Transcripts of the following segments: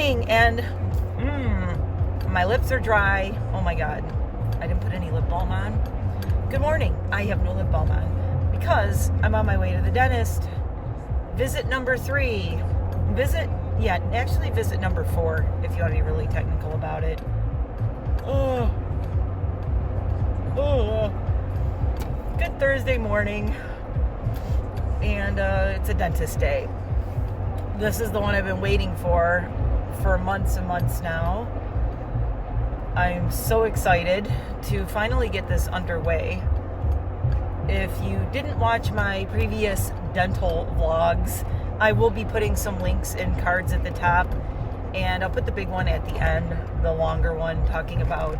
morning, and my lips are dry. Oh my God, I didn't put any lip balm on. Good morning. I have no lip balm on because I'm on my way to the dentist. Visit number 3. Visit number 4 if you want to be really technical about it. Good Thursday morning, and it's a dentist day. This is the one I've been waiting for months and months now. I'm so excited to finally get this underway. If you didn't watch my previous dental vlogs, I will be putting some links in cards at the top, and I'll put the big one at the end, the longer one, talking about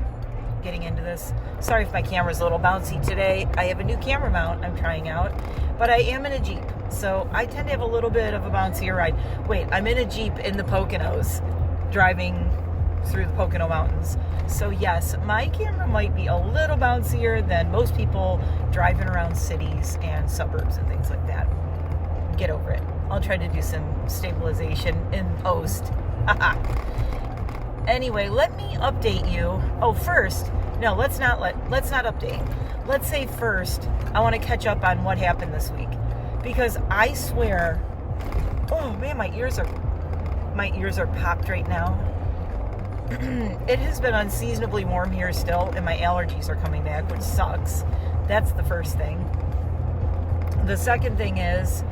getting into this. Sorry if my camera's a little bouncy today. I have a new camera mount I'm trying out, but I am in a Jeep, so I tend to have a little bit of a bouncier ride. Wait, I'm in a Jeep in the Poconos, driving through the Pocono Mountains. So yes, my camera might be a little bouncier than most people driving around cities and suburbs and things like that. Get over it. I'll try to do some stabilization in post. Anyway, let me update you. Oh, first, no, let's not update. Let's say first, I want to catch up on what happened this week, because I swear, oh man, my ears are popped right now. It has been unseasonably warm here still, and my allergies are coming back, which sucks. That's the first thing. The second thing is,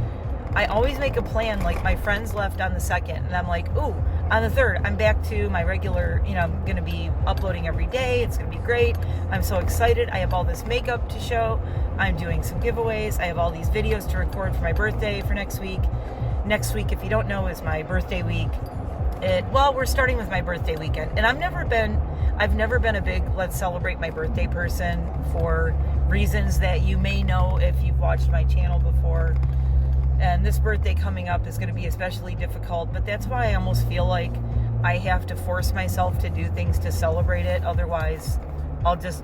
I always make a plan, like my friends left on the 2nd, and I'm like, ooh, on the 3rd, I'm back to my regular, I'm going to be uploading every day. It's going to be great. I'm so excited. I have all this makeup to show. I'm doing some giveaways. I have all these videos to record for my birthday for next week. Next week, if you don't know, is my birthday week. We're starting with my birthday weekend, and I've never been a big let's celebrate my birthday person for reasons that you may know if you've watched my channel before. And this birthday coming up is going to be especially difficult, but that's why I almost feel like I have to force myself to do things to celebrate it. Otherwise, I'll just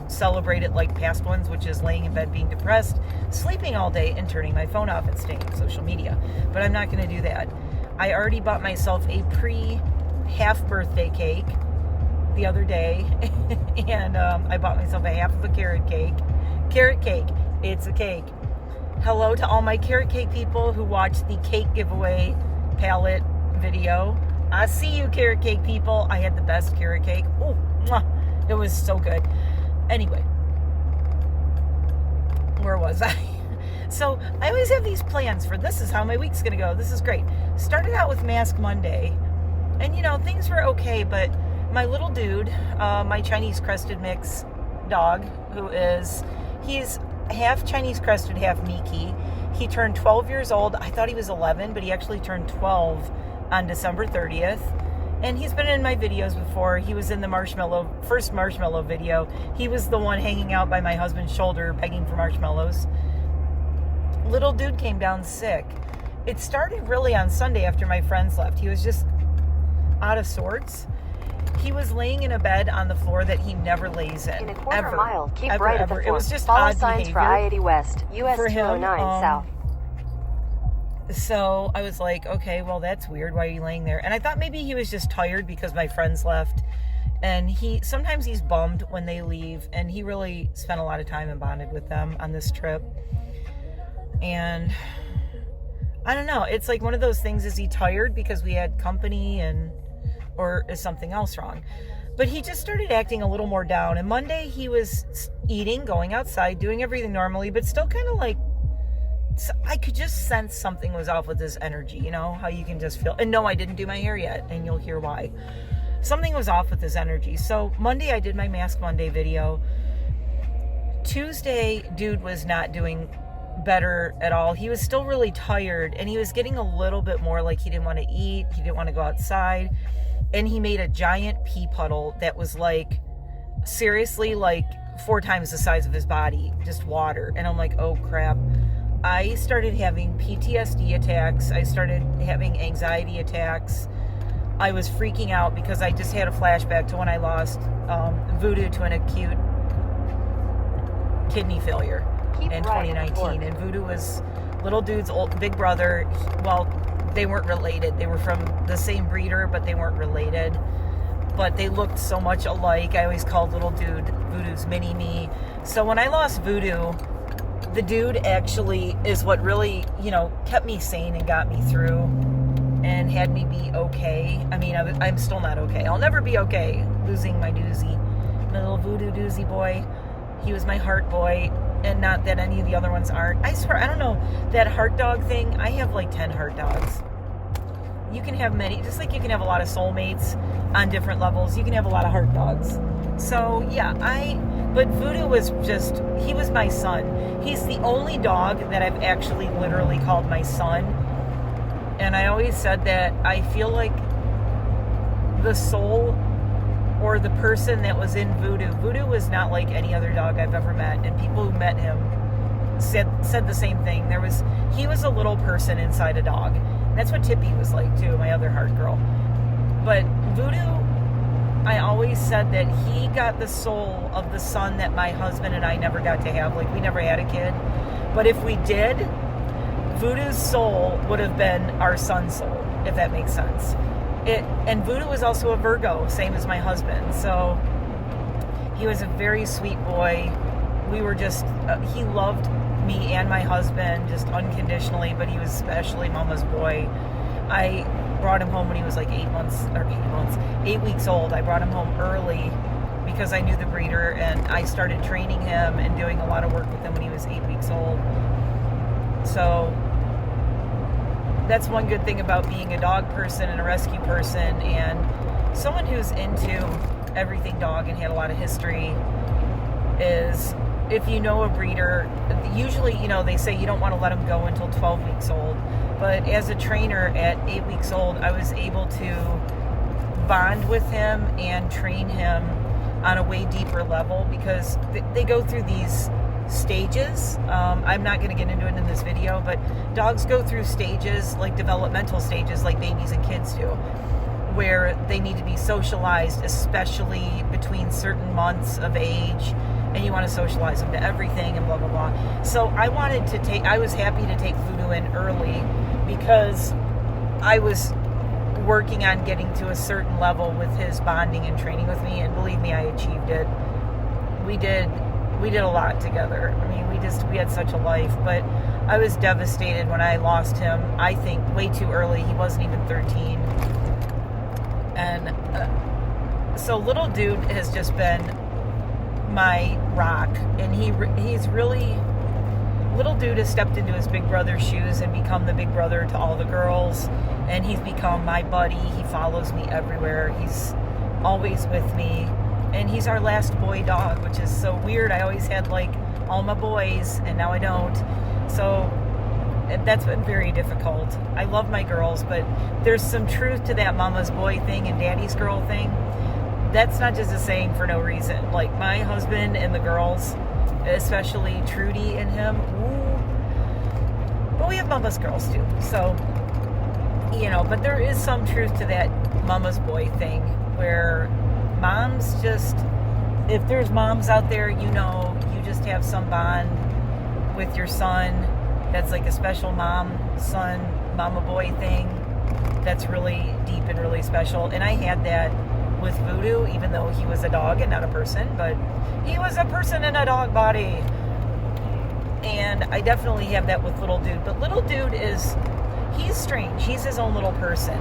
celebrate it like past ones, which is laying in bed being depressed, sleeping all day, and turning my phone off and staying on social media. But I'm not going to do that. I already bought myself a pre-half birthday cake the other day, and I bought myself a half of a carrot cake. Carrot cake. It's a cake. Hello to all my carrot cake people who watched the cake giveaway palette video. I see you, carrot cake people. I had the best carrot cake. Oh, it was so good. Anyway, where was I? So I always have these plans for this is how my week's going to go. This is great. Started out with Mask Monday, and things were okay, but my little dude, my Chinese crested mix dog, he's half Chinese crested, half Miki. He turned 12 years old. I thought he was 11, but he actually turned 12 on December 30th. And he's been in my videos before. He was in the first marshmallow video. He was the one hanging out by my husband's shoulder begging for marshmallows. Little dude came down sick. It started really on Sunday after my friends left. He was just out of sorts. He was laying in a bed on the floor that he never lays in. In a quarter mile, keep ever, right ever. at the It fork. was just Follow odd signs behavior for I-80 West, US for him, 209 South. So I was like, okay, well, that's weird. Why are you laying there? And I thought maybe he was just tired because my friends left. And sometimes he's bummed when they leave. And he really spent a lot of time and bonded with them on this trip. And I don't know. It's like one of those things. Is he tired because we had company, or is something else wrong? But he just started acting a little more down. And Monday he was eating, going outside, doing everything normally, but still kind of like, I could just sense something was off with his energy. How you can just feel. And no, I didn't do my hair yet, and you'll hear why. Something was off with his energy. So Monday I did my Mask Monday video. Tuesday, dude was not doing better at all. He was still really tired, and he was getting a little bit more like he didn't want to eat. He didn't want to go outside. And he made a giant pee puddle that was like, seriously, like 4 times the size of his body, just water. And I'm like, oh crap. I started having PTSD attacks. I started having anxiety attacks. I was freaking out because I just had a flashback to when I lost Voodoo to an acute kidney failure in 2019. And Voodoo was little dude's big brother. they weren't related. They were from the same breeder, but they weren't related. But they looked so much alike. I always called little dude Voodoo's mini-me. So when I lost Voodoo, the dude actually is what really, kept me sane and got me through and had me be okay. I mean, I'm still not okay. I'll never be okay losing my doozy. My little Voodoo doozy boy. He was my heart boy, and not that any of the other ones aren't. I swear, I don't know, that heart dog thing, I have like 10 heart dogs. You can have many, just like you can have a lot of soulmates on different levels, you can have a lot of heart dogs. So yeah, but Voodoo was just, he was my son. He's the only dog that I've actually literally called my son. And I always said that I feel like the soul or the person that was in Voodoo was not like any other dog I've ever met. And people who met him said the same thing. He was a little person inside a dog. And that's what Tippy was like too, my other heart girl. But Voodoo, I always said that he got the soul of the son that my husband and I never got to have. Like, we never had a kid. But if we did, Voodoo's soul would have been our son's soul, if that makes sense. And Voodoo was also a Virgo, same as my husband. So he was a very sweet boy. We were just, he loved me and my husband just unconditionally, but he was especially mama's boy. I brought him home when he was like 8 weeks old. I brought him home early because I knew the breeder, and I started training him and doing a lot of work with him when he was 8 weeks old. So that's one good thing about being a dog person and a rescue person and someone who's into everything dog and had a lot of history is, if you know a breeder, usually, they say you don't want to let them go until 12 weeks old. But as a trainer at 8 weeks old, I was able to bond with him and train him on a way deeper level because they go through these stages. I'm not going to get into it in this video, but dogs go through stages, like developmental stages, like babies and kids do, where they need to be socialized, especially between certain months of age, and you want to socialize them to everything and blah, blah, blah. So I was happy to take Voodoo in early because I was working on getting to a certain level with his bonding and training with me, and believe me, I achieved it. We did a lot together. I mean, we had such a life, but I was devastated when I lost him, I think way too early. He wasn't even 13. And so little dude has just been my rock, and he's really, little dude has stepped into his big brother's shoes and become the big brother to all the girls, and he's become my buddy. He follows me everywhere. He's always with me, and he's our last boy dog, which is so weird. I always had like all my boys, and now I don't. So that's been very difficult. I love my girls, but there's some truth to that mama's boy thing and daddy's girl thing. That's not just a saying for no reason. Like, my husband and the girls, especially Trudy and him, ooh. But we have mama's girls too. So, but there is some truth to that mama's boy thing where moms just, if there's moms out there, you just have some bond with your son that's like a special mom-son, mama-boy thing that's really deep and really special. And I had that with Voodoo, even though he was a dog and not a person, but he was a person in a dog body. And I definitely have that with little dude. But little dude he's strange. He's his own little person.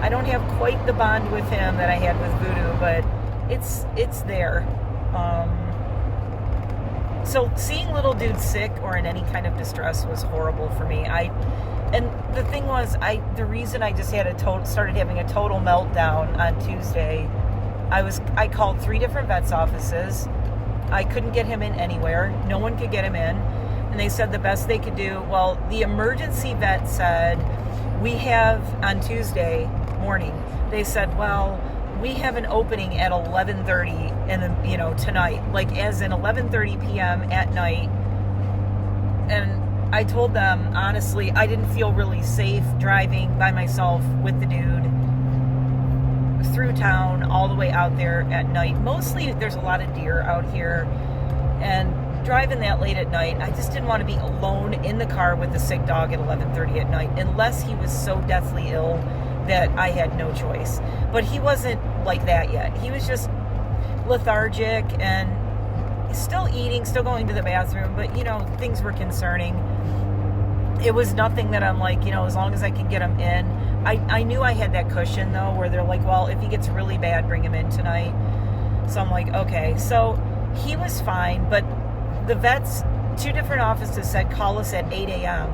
I don't have quite the bond with him that I had with Voodoo, but it's there. So seeing little dude sick or in any kind of distress was horrible for me. And the thing was, the reason I just started having a total meltdown on Tuesday, I called 3 different vets' offices. I couldn't get him in anywhere. No one could get him in. And they said the best they could do, well, the emergency vet said, we have, on Tuesday morning, they said, well, we have an opening at 11:30 and tonight, like as in 11:30 p.m. at night. And I told them, honestly, I didn't feel really safe driving by myself with the dude through town all the way out there at night. Mostly there's a lot of deer out here, and driving that late at night, I just didn't want to be alone in the car with the sick dog at 11:30 at night, unless he was so deathly ill that I had no choice. But he wasn't like that yet. He was just lethargic and still eating, still going to the bathroom, but, things were concerning. It was nothing that I'm like, as long as I can get him in. I knew I had that cushion, though, where they're like, well, if he gets really bad, bring him in tonight. So I'm like, okay. So he was fine, but the vets, 2 different offices said, call us at 8 a.m.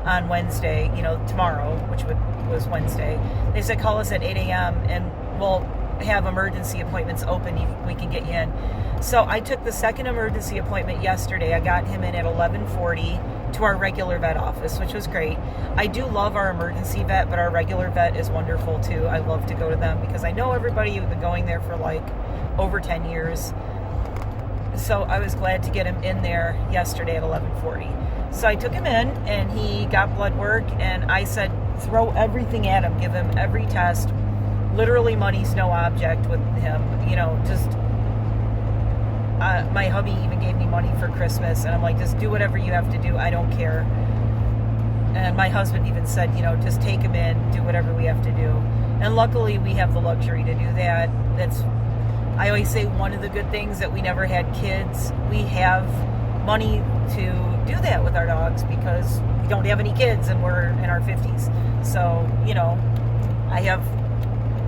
on Wednesday, tomorrow, which was Wednesday. They said, call us at 8 a.m. and we'll have emergency appointments open. We can get you in. So I took the second emergency appointment yesterday. I got him in at 11:40 to our regular vet office, which was great. I do love our emergency vet, but our regular vet is wonderful too. I love to go to them because I know everybody who's been going there for like over 10 years. So I was glad to get him in there yesterday at 11:40. So I took him in and he got blood work, and I said, throw everything at him, give him every test. Literally money's no object with him, my hubby even gave me money for Christmas, and I'm like, just do whatever you have to do. I don't care. And my husband even said, just take him in, do whatever we have to do. And luckily we have the luxury to do that. I always say one of the good things that we never had kids. We have money to do that with our dogs because we don't have any kids and we're in our 50s. So,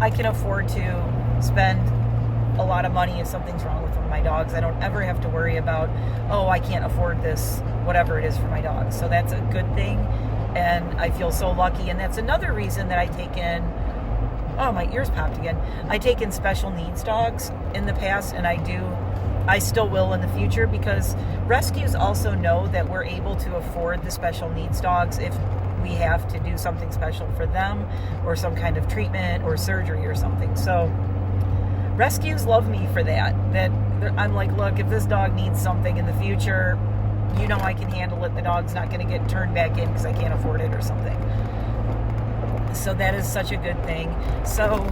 I can afford to spend a lot of money if something's wrong with one of my dogs. I don't ever have to worry about, I can't afford this, whatever it is for my dog. So that's a good thing, and I feel so lucky. And that's another reason that I take in, my ears popped again. I take in special needs dogs in the past, and I still will in the future, because rescues also know that we're able to afford the special needs dogs if we have to do something special for them, or some kind of treatment or surgery or something. So rescues love me for that. That I'm like, look, if this dog needs something in the future, I can handle it. The dog's not going to get turned back in because I can't afford it or something. So that is such a good thing. So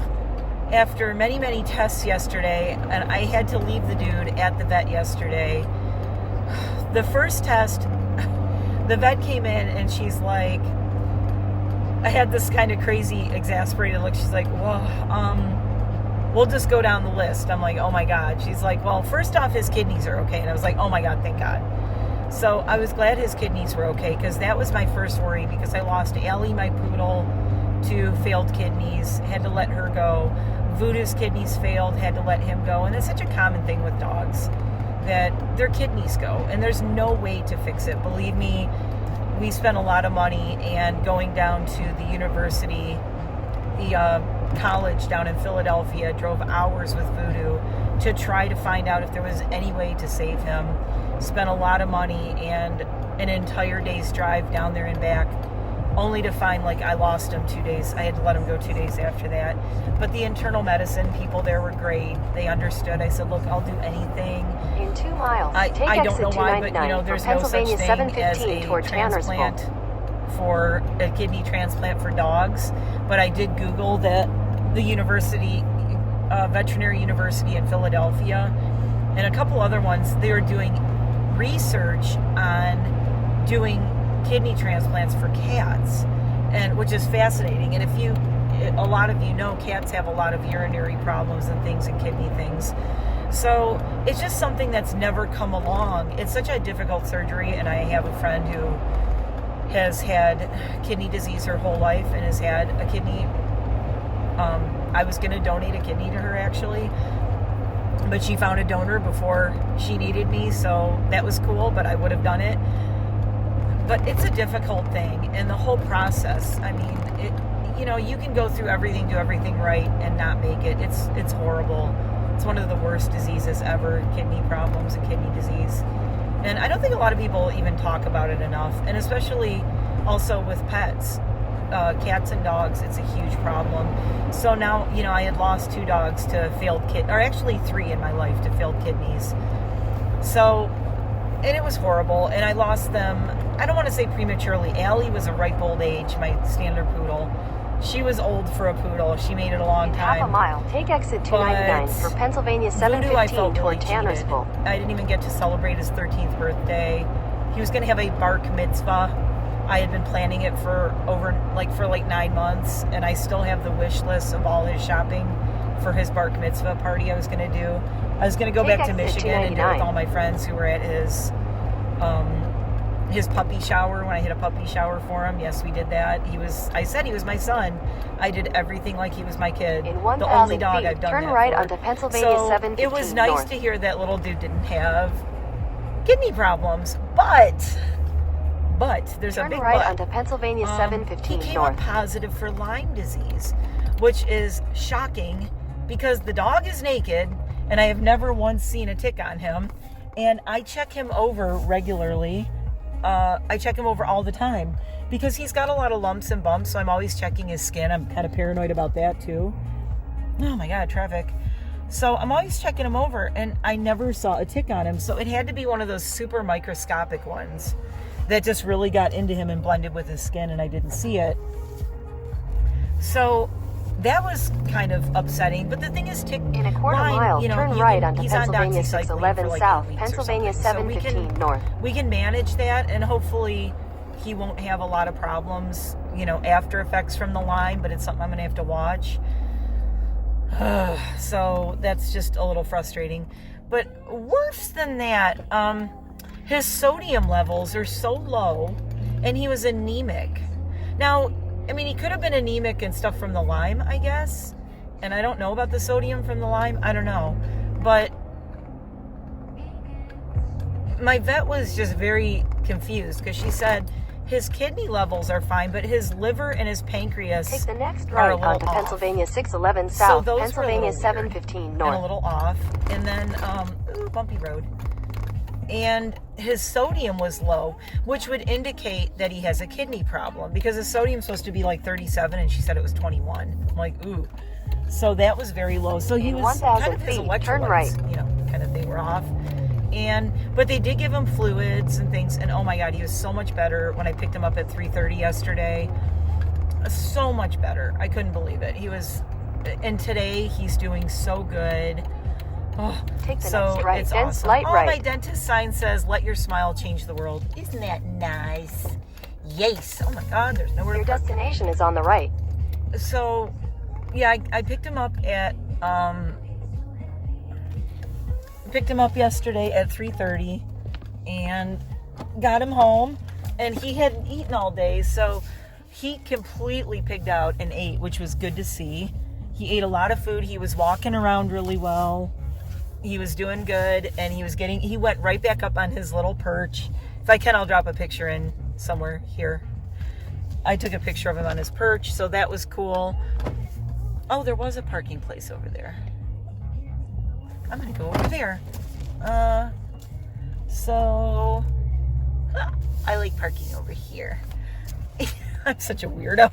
after many, many tests yesterday, and I had to leave the dude at the vet yesterday. The first test, the vet came in and she's like, I had this kind of crazy, exasperated look. She's like, we'll just go down the list. I'm like, oh my God. She's like, well, first off, his kidneys are okay. And I was like, oh my God, thank God. So I was glad his kidneys were okay, because that was my first worry, because I lost Allie, my poodle, to failed kidneys, had to let her go. Voodoo's kidneys failed, had to let him go. And it's such a common thing with dogs that their kidneys go, and there's no way to fix it. Believe me, we spent a lot of money, and going down to the university, the college down in Philadelphia, drove hours with Voodoo to try to find out if there was any way to save him. Spent a lot of money and an entire day's drive down there and back, only to find, I lost him 2 days. I had to let him go 2 days after that. But the internal medicine people there were great. They understood. I said, look, I'll do anything. In 2 miles, take I don't exit know why, but, there's no such thing as a toward transplant Tannersville. for a kidney transplant for dogs. But I did Google that the university, veterinary university in Philadelphia, and a couple other ones, they were doing research on doing kidney transplants for cats, and which is fascinating. And a lot of you know, cats have a lot of urinary problems and things, and kidney things. So it's just something that's never come along. It's such a difficult surgery, and I have a friend who has had kidney disease her whole life and has had a kidney. I was going to donate a kidney to her, actually, but she found a donor before she needed me, so that was cool, but I would have done it. But it's a difficult thing, and the whole process, I mean, you can go through everything, do everything right, and not make it. It's horrible. It's one of the worst diseases ever, kidney problems and kidney disease. And I don't think a lot of people even talk about it enough, and especially also with pets. Cats and dogs, it's a huge problem. So now, I had lost 2 dogs to failed or actually 3 in my life to failed kidneys. So, and it was horrible, and I lost them, I don't want to say prematurely. Allie was a ripe old age, my standard poodle. She was old for a poodle. She made it a long In time. half a mile, take exit 299 for Pennsylvania Voodoo, I 715 felt toward really cheated. Tannersville. I didn't even get to celebrate his 13th birthday. He was going to have a bar mitzvah. I had been planning it for like 9 months, and I still have the wish list of all his shopping for his bar mitzvah party I was going to do. I was going to go back to Michigan and do it with all my friends who were at his puppy shower, when I had a puppy shower for him. Yes, we did that. I said he was my son. I did everything like he was my kid. In the 1,000 only dog feet, I've done turn that right for. onto Pennsylvania So 715 it was nice north. to hear that little dude didn't have kidney problems, but there's a Turn big right but. onto Pennsylvania 715 He came north. up positive for Lyme disease, which is shocking because the dog is naked and I have never once seen a tick on him, and I check him over regularly. I check him over all the time because he's got a lot of lumps and bumps, so I'm always checking his skin. I'm kind of paranoid about that too. Oh my God, traffic. So I'm always checking him over, and I never saw a tick on him. So it had to be one of those super microscopic ones that just really got into him and blended with his skin, and I didn't see it. So that was kind of upsetting. But the thing is, tick In a quarter Lyme, mile, turn right onto he's on Pennsylvania doxycycline 611 for like south, 8 weeks or Pennsylvania something. So 715 north. we can manage that, and hopefully he won't have a lot of problems, after effects from the Lyme, but it's something I'm going to have to watch. So that's just a little frustrating. But worse than that, his sodium levels are so low, and he was anemic. Now, I mean, he could have been anemic and stuff from the Lyme, I guess. And I don't know about the sodium from the Lyme. I don't know. But my vet was just very confused because she said his kidney levels are fine, but his liver and his pancreas Take the next are right a little onto off. Pennsylvania 611 So south, those were a Pennsylvania little weird 715 and a north. little off. And then, bumpy road. And his sodium was low, which would indicate that he has a kidney problem because his sodium's supposed to be like 37, and she said it was 21. I'm like, ooh. So that was very low. So he In was 1,000 kind of his feet, electrolytes, turn right. Kind of they were off. But they did give him fluids and things, and oh my God, he was so much better when I picked him up at 3:30 yesterday. So much better. I couldn't believe it. And today he's doing so good. Oh, Take the so next right, it's then awesome. slight right. My dentist sign says, "Let your smile change the world." Isn't that nice? Yes. Oh my God, there's nowhere Your to park. destination is on the right. So, yeah, I picked him up at yesterday at 3:30 and got him home, and he hadn't eaten all day, so he completely pigged out and ate, which was good to see. He ate a lot of food. He was walking around really well. He was doing good, and he went right back up on his little perch. If I can, I'll drop a picture in somewhere here. I took a picture of him on his perch, so that was cool. Oh, there was a parking place over there. I'm gonna go over there. I like parking over here. I'm such a weirdo.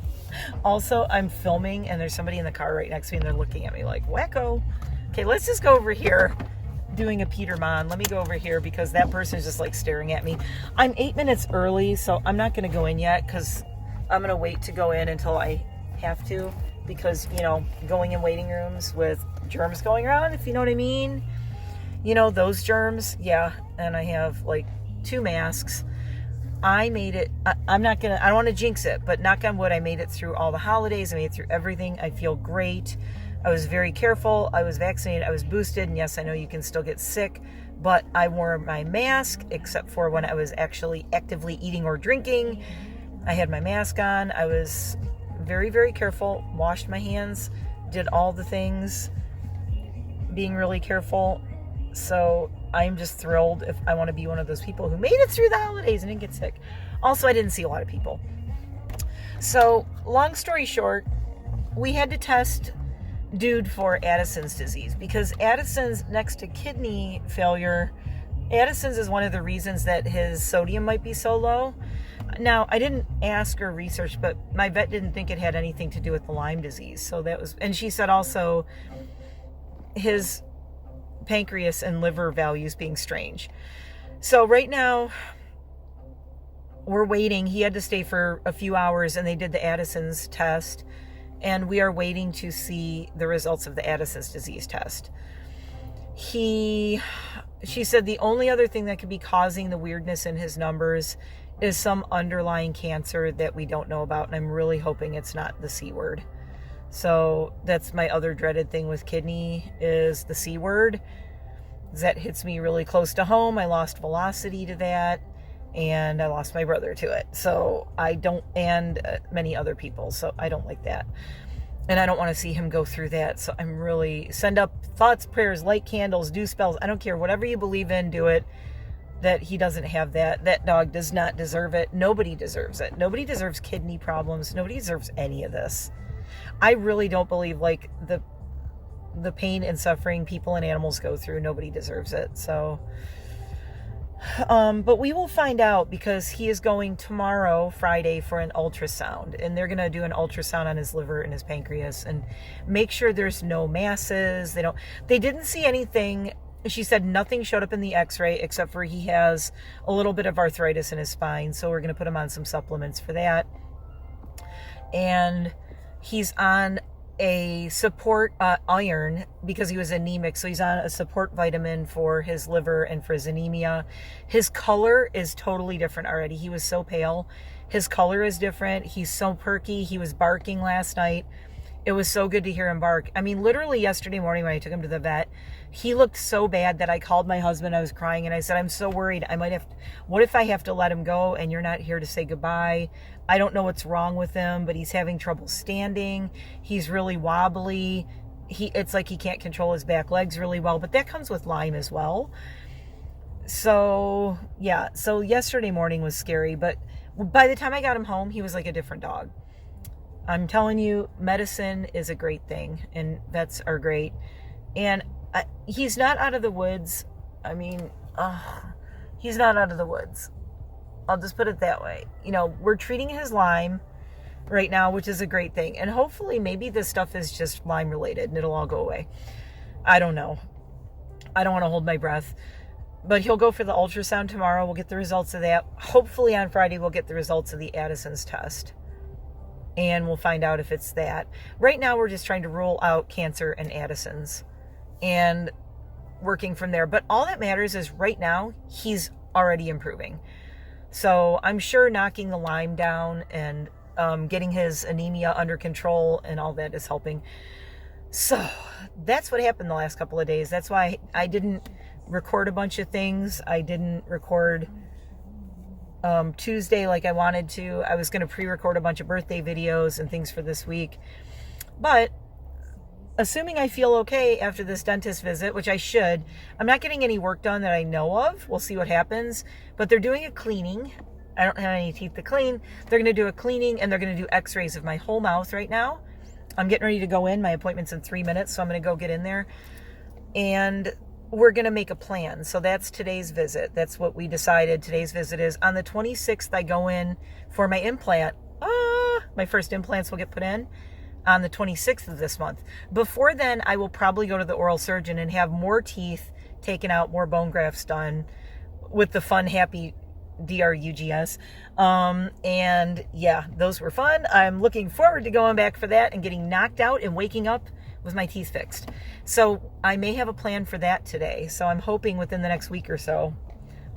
Also, I'm filming, and there's somebody in the car right next to me, and they're looking at me like, wacko. Okay, let's just go over here. Doing a Peter Mon. Let me go over here because that person is just like staring at me. I'm 8 minutes early, so I'm not going to go in yet because I'm going to wait to go in until I have to, because, going in waiting rooms with germs going around, if you know what I mean. Those germs, yeah. And I have like 2 masks. I made it. I don't want to jinx it, but knock on wood, I made it through all the holidays. I made it through everything. I feel great. I was very careful. I was vaccinated. I was boosted. And yes, I know you can still get sick, but I wore my mask except for when I was actually actively eating or drinking. I had my mask on. I was very, very careful. Washed my hands. Did all the things. Being really careful. So I'm just thrilled. If I want to be one of those people who made it through the holidays and didn't get sick. Also, I didn't see a lot of people. So, long story short, we had to test dude for Addison's disease because Addison's, next to kidney failure, Addison's is one of the reasons that his sodium might be so low. Now, I didn't ask or research, but my vet didn't think it had anything to do with the Lyme disease. So that was, and she said also his pancreas and liver values being strange. So right now we're waiting. He had to stay for a few hours, and they did the Addison's test, and we are waiting to see the results of the Addison's disease test. She said the only other thing that could be causing the weirdness in his numbers is some underlying cancer that we don't know about, and I'm really hoping it's not the C word. So that's my other dreaded thing with kidney, is the C word. That hits me really close to home. I lost velocity to that, and I lost my brother to it. So I don't, and many other people. So I don't like that. And I don't want to see him go through that. So I'm really, send up thoughts, prayers, light candles, do spells. I don't care. Whatever you believe in, do it. That he doesn't have that. That dog does not deserve it. Nobody deserves it. Nobody deserves kidney problems. Nobody deserves any of this. I really don't believe, like, the pain and suffering people and animals go through. Nobody deserves it. So, but we will find out, because he is going tomorrow, Friday, for an ultrasound, and they're going to do an ultrasound on his liver and his pancreas and make sure there's no masses. They didn't see anything. She said nothing showed up in the x-ray except for he has a little bit of arthritis in his spine. So we're going to put him on some supplements for that. And he's on a support iron because he was anemic. So he's on a support vitamin for his liver and for his anemia. His color is totally different already. He was so pale. His color is different. He's so perky. He was barking last night. It was so good to hear him bark. I mean, literally yesterday morning when I took him to the vet, he looked so bad that I called my husband. I was crying and I said, I'm so worried. What if I have to let him go and you're not here to say goodbye? I don't know what's wrong with him, but he's having trouble standing. He's really wobbly. It's like he can't control his back legs really well, but that comes with Lyme as well. So yeah, so yesterday morning was scary, but by the time I got him home, he was like a different dog. I'm telling you, medicine is a great thing, and vets are great. And he's not out of the woods. I mean, he's not out of the woods. I'll just put it that way. You know, we're treating his Lyme right now, which is a great thing. And hopefully maybe this stuff is just Lyme related and it'll all go away. I don't know. I don't want to hold my breath. But he'll go for the ultrasound tomorrow. We'll get the results of that. Hopefully on Friday we'll get the results of the Addison's test. And we'll find out if it's that. Right now we're just trying to rule out cancer and Addison's and working from there. But all that matters is right now he's already improving. So I'm sure knocking the Lyme down and getting his anemia under control and all that is helping. So that's what happened the last couple of days. That's why I didn't record a bunch of things. I didn't record Tuesday like I wanted to. I was going to pre-record a bunch of birthday videos and things for this week. But assuming I feel okay after this dentist visit, which I should, I'm not getting any work done that I know of. We'll see what happens. But they're doing a cleaning. I don't have any teeth to clean. They're going to do a cleaning and they're going to do x-rays of my whole mouth right now. I'm getting ready to go in. My appointment's in 3 minutes, so I'm going to go get in there. And we're going to make a plan. So that's today's visit. That's what we decided today's visit is. On the 26th, I go in for my implant. My first implants will get put in on the 26th of this month. Before then, I will probably go to the oral surgeon and have more teeth taken out, more bone grafts done with the fun, happy DRUGS. And yeah, those were fun. I'm looking forward to going back for that and getting knocked out and waking up with my teeth fixed. So I may have a plan for that today. So I'm hoping within the next week or so,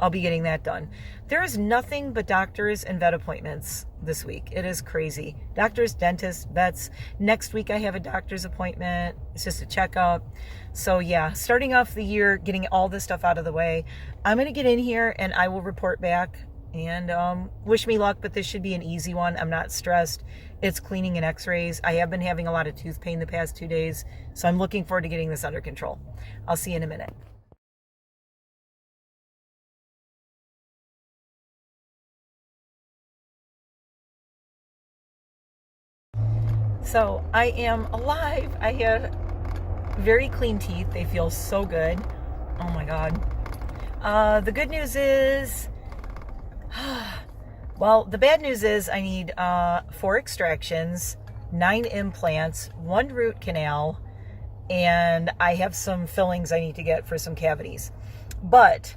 I'll be getting that done. There is nothing but doctors and vet appointments this week. It is crazy. Doctors, dentists, vets. Next week I have a doctor's appointment. It's just a checkup. So yeah, starting off the year, getting all this stuff out of the way. I'm going to get in here and I will report back and wish me luck, but this should be an easy one. I'm not stressed. It's cleaning and x-rays. I have been having a lot of tooth pain the past 2 days, so I'm looking forward to getting this under control. I'll see you in a minute. So I am alive. I have very clean teeth. They feel so good. Oh my God. The good news is, well, the bad news is I need 4 extractions, 9 implants, 1 root canal, and I have some fillings I need to get for some cavities. But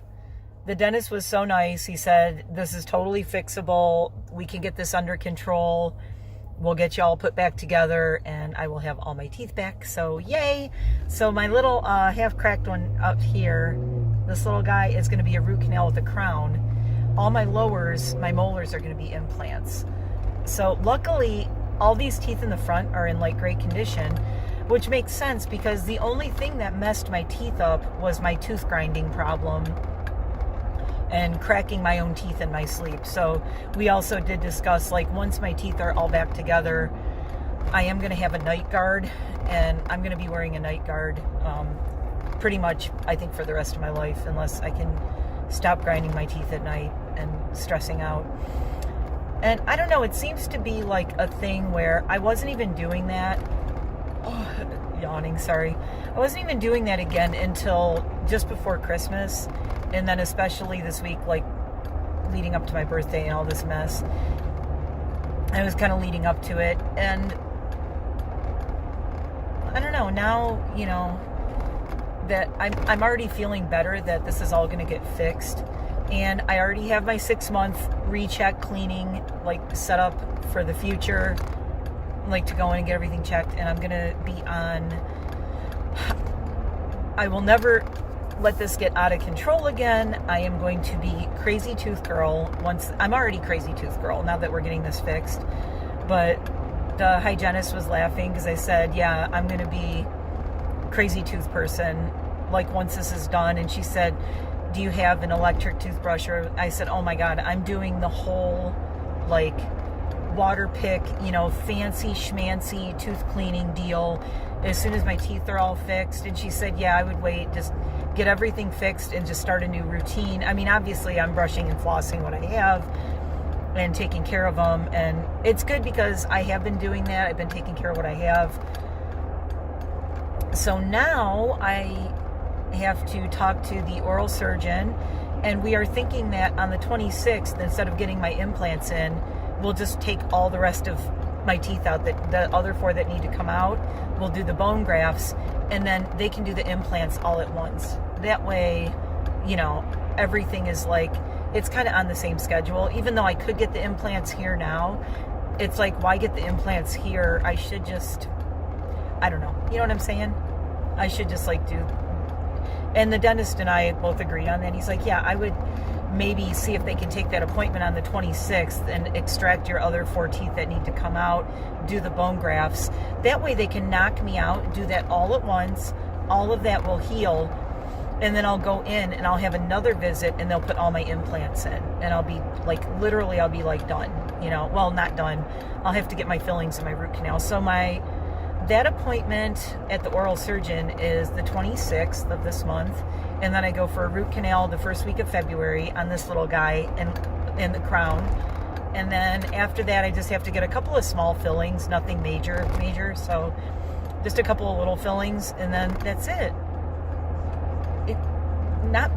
the dentist was so nice. He said, this is totally fixable. We can get this under control. we'll get you all put back together and I will have all my teeth back. So yay. So my little half cracked one up here, this little guy is going to be a root canal with a crown. All my lowers, my molars, are going to be implants. So luckily all these teeth in the front are in like great condition, which makes sense because the only thing that messed my teeth up was my tooth grinding problem and cracking my own teeth in my sleep. So we also did discuss, like, once my teeth are all back together, I am going to have a night guard, and I'm going to be wearing a night guard pretty much, I think, for the rest of my life, unless I can stop grinding my teeth at night and stressing out. And I don't know, it seems to be like a thing where I wasn't even doing that. Oh, yawning, sorry. I wasn't even doing that again until just before Christmas. And then especially this week, like leading up to my birthday and all this mess. I was kind of leading up to it. And I don't know, now, you know, that I'm already feeling better that this is all going to get fixed. And I already have my 6-month recheck cleaning, like, set up for the future, like, to go in and get everything checked. And I'm going to be on, I will never let this get out of control again. I am going to be crazy tooth girl once. I'm already crazy tooth girl now that we're getting this fixed. But the hygienist was laughing because I said, yeah, I'm going to be crazy tooth person, like, once this is done. And she said, do you have an electric toothbrush? Or I said, oh my God, I'm doing the whole, like, water pick, you know, fancy schmancy tooth cleaning deal as soon as my teeth are all fixed. And she said, yeah, I would wait, just get everything fixed and just start a new routine. I mean, obviously I'm brushing and flossing what I have and taking care of them, and it's good because I have been doing that. I've been taking care of what I have. So now I have to talk to the oral surgeon, and we are thinking that on the 26th, instead of getting my implants in, we'll just take all the rest of my teeth out, that the other 4 that need to come out. We'll do the bone grafts, and then they can do the implants all at once. That way, you know, everything is like, it's kind of on the same schedule. Even though I could get the implants here now, it's like, why get the implants here? I should just, I don't know. You know what I'm saying? I should just, like, do. And the dentist and I both agreed on that. He's like, yeah, I would maybe see if they can take that appointment on the 26th and extract your other 4 teeth that need to come out, do the bone grafts. That way they can knock me out, do that all at once. All of that will heal. And then I'll go in and I'll have another visit and they'll put all my implants in. And I'll be like, literally, I'll be like done, you know, well, not done. I'll have to get my fillings and my root canal. So that appointment at the oral surgeon is the 26th of this month. And then I go for a root canal the first week of February on this little guy in the crown. And then after that, I just have to get a couple of small fillings, nothing major. So just a couple of little fillings, and then that's it. Not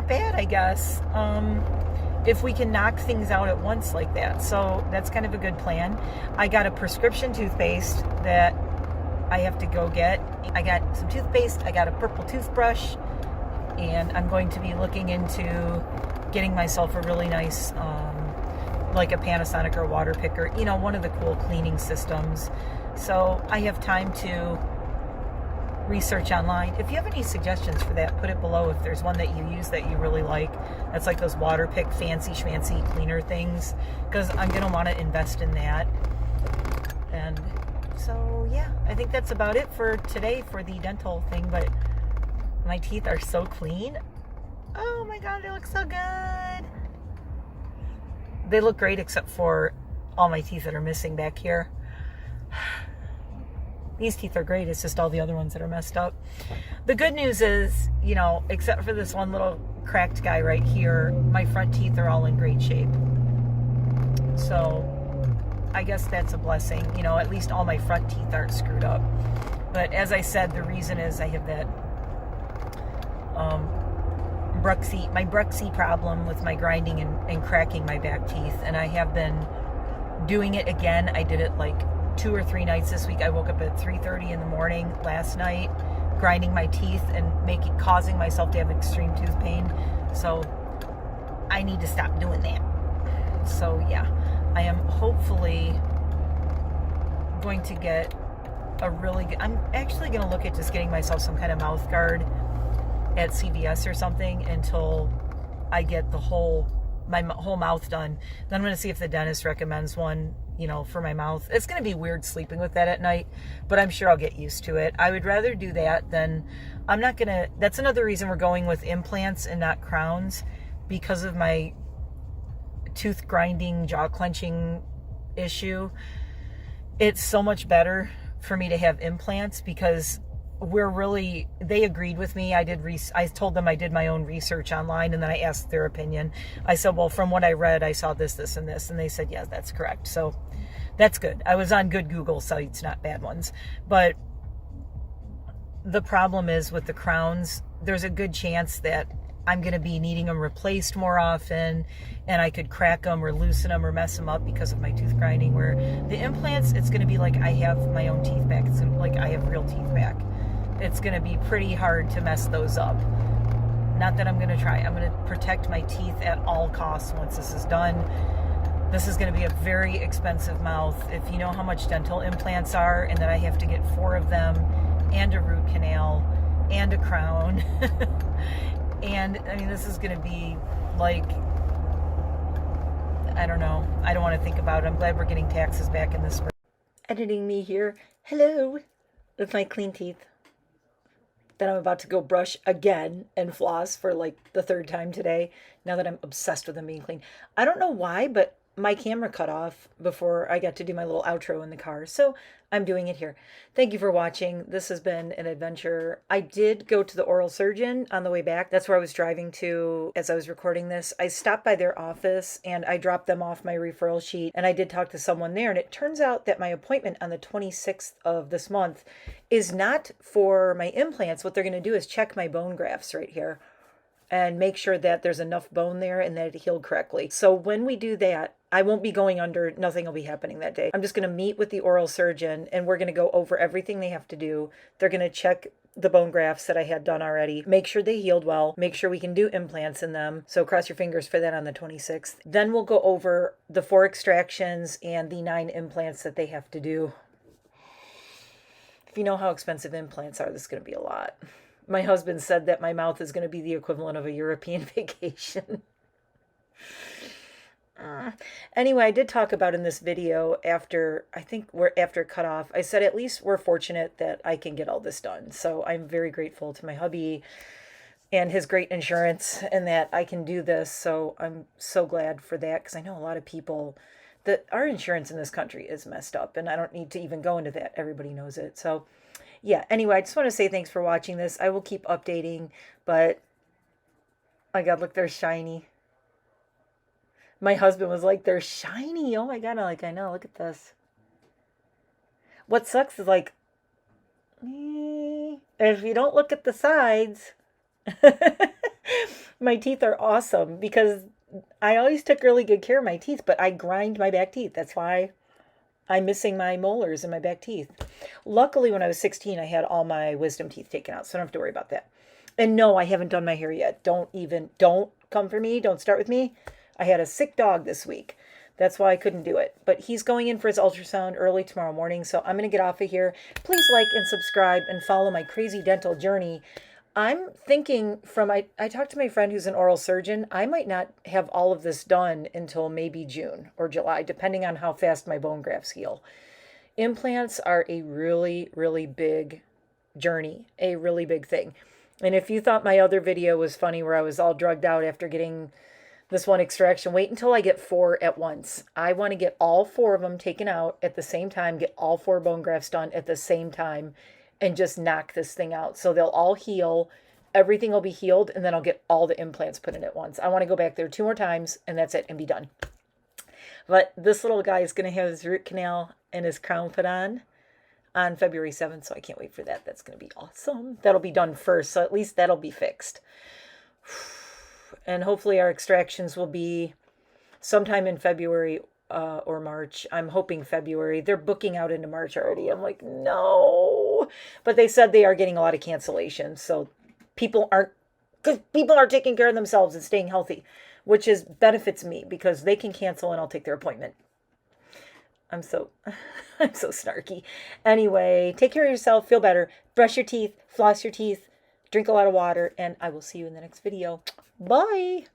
bad, I guess. If we can knock things out at once like that. So that's kind of a good plan. I got a prescription toothpaste that I have to go get. I got some toothpaste. I got a purple toothbrush. And I'm going to be looking into getting myself a really nice, like a Panasonic or water picker, you know, one of the cool cleaning systems. So I have time to research online. If you have any suggestions for that, put it below. If there's one that you use that you really like, that's like those water pick fancy schmancy cleaner things, because I'm going to want to invest in that. And so, yeah, I think that's about it for today for the dental thing, but my teeth are so clean. Oh my God, they look so good. They look great except for all my teeth that are missing back here. These teeth are great. It's just all the other ones that are messed up. The good news is, you know, except for this one little cracked guy right here, my front teeth are all in great shape. So I guess that's a blessing. You know, at least all my front teeth aren't screwed up. But as I said, the reason is I have that my bruxy problem with my grinding and cracking my back teeth, and I have been doing it again. I did it like 2 or 3 nights this week. I woke up at 3:30 in the morning last night, grinding my teeth and causing myself to have extreme tooth pain. So I need to stop doing that. So yeah, I am hopefully going to get a really good, I'm actually going to look at just getting myself some kind of mouth guard at CVS or something until I get my whole mouth done. Then I'm going to see if the dentist recommends one, for my mouth. It's going to be weird sleeping with that at night, but I'm sure I'll get used to it. I would rather do that than, that's another reason we're going with implants and not crowns, because of my tooth grinding, jaw clenching issue. It's so much better for me to have implants because they agreed with me. I told them I did my own research online, and then I asked their opinion. I said, well, from what I read, I saw this, this, and this. And they said, yeah, that's correct. So that's good. I was on good Google sites, not bad ones. But the problem is with the crowns, there's a good chance that I'm going to be needing them replaced more often, and I could crack them or loosen them or mess them up because of my tooth grinding. Where the implants, it's going to be like I have my own teeth back. It's like I have real teeth back. It's going to be pretty hard to mess those up. Not that I'm going to try. I'm going to protect my teeth at all costs once this is done. This is going to be a very expensive mouth. If you know how much dental implants are, and that I have to get 4 of them, and a root canal, and a crown. And, I mean, this is going to be like, I don't know. I don't want to think about it. I'm glad we're getting taxes back in the spring. Editing me here. Hello. With my clean teeth that I'm about to go brush again and floss for like the 3rd time today, now that I'm obsessed with them being clean. I don't know why, but my camera cut off before I got to do my little outro in the car, so I'm doing it here. Thank you for watching. This has been an adventure. I did go to the oral surgeon on the way back. That's where I was driving to as I was recording this. I stopped by their office and I dropped them off my referral sheet, and I did talk to someone there, and it turns out that my appointment on the 26th of this month is not for my implants. What they're going to do is check my bone grafts right here and make sure that there's enough bone there and that it healed correctly. So when we do that, I won't be going under, nothing will be happening that day. I'm just going to meet with the oral surgeon, and we're going to go over everything they have to do. They're going to check the bone grafts that I had done already, make sure they healed well, make sure we can do implants in them. So cross your fingers for that on the 26th. Then we'll go over the 4 extractions and the 9 implants that they have to do. If you know how expensive implants are, this is going to be a lot. My husband said that my mouth is going to be the equivalent of a European vacation. Anyway, I did talk about in this video after cut off, I said at least we're fortunate that I can get all this done. So I'm very grateful to my hubby and his great insurance and that I can do this. So I'm so glad for that, because I know a lot of people that our insurance in this country is messed up, and I don't need to even go into that. Everybody knows it. So yeah, anyway, I just want to say thanks for watching this. I will keep updating, but my God, look, they're shiny. My husband was like, they're shiny. Oh my God. I know, look at this. What sucks is like, if you don't look at the sides, my teeth are awesome because I always took really good care of my teeth, but I grind my back teeth. That's why I'm missing my molars in my back teeth. Luckily, when I was 16, I had all my wisdom teeth taken out, so I don't have to worry about that. And no, I haven't done my hair yet. Don't come for me. Don't start with me. I had a sick dog this week. That's why I couldn't do it. But he's going in for his ultrasound early tomorrow morning, so I'm going to get off of here. Please like and subscribe and follow my crazy dental journey. I'm thinking I talked to my friend who's an oral surgeon. I might not have all of this done until maybe June or July, depending on how fast my bone grafts heal. Implants are a really, really big journey, a really big thing. And if you thought my other video was funny where I was all drugged out after getting this one extraction, wait until I get 4 at once. I want to get all 4 of them taken out at the same time, get all 4 bone grafts done at the same time, and just knock this thing out. So they'll all heal, everything will be healed, and then I'll get all the implants put in at once. I want to go back there 2 more times, and that's it, and be done. But this little guy is going to have his root canal and his crown put on February 7th, so I can't wait for that. That's going to be awesome. That'll be done first, so at least that'll be fixed. And hopefully our extractions will be sometime in February or March. I'm hoping February. They're booking out into March already. I'm like, no. But they said they are getting a lot of cancellations. So people are taking care of themselves and staying healthy, which benefits me because they can cancel and I'll take their appointment. I'm so I'm so snarky. Anyway, take care of yourself, feel better, brush your teeth, floss your teeth, drink a lot of water, and I will see you in the next video. Bye.